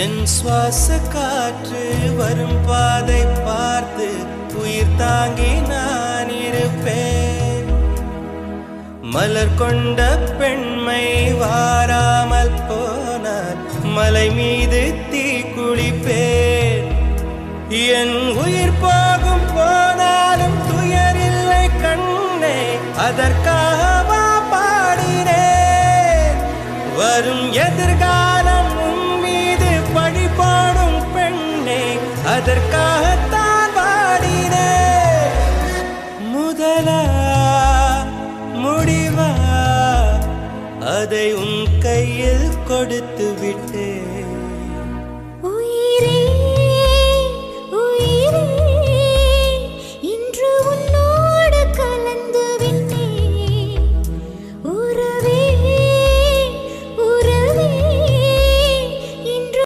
என் சுவாச காற்று வரும் பாதை பார்த்து உயிர் தாங்கி நான் இருப்பேன். மலர் கொண்ட பெண்மை வாராமல் போனார் மலை மீது தீ குளிப்பேன். என் உயிர் போகும் போனாலும் துயரில்லை கண்ணே, அதற்காகவா பாடினேன். வரும் எதிர்காலம் மீது பழி பாடும் பெண்ணே, அதற்காகத்தான் பாடினேன். முதலா முடிவா அதை உன் கையில் கொடுத்து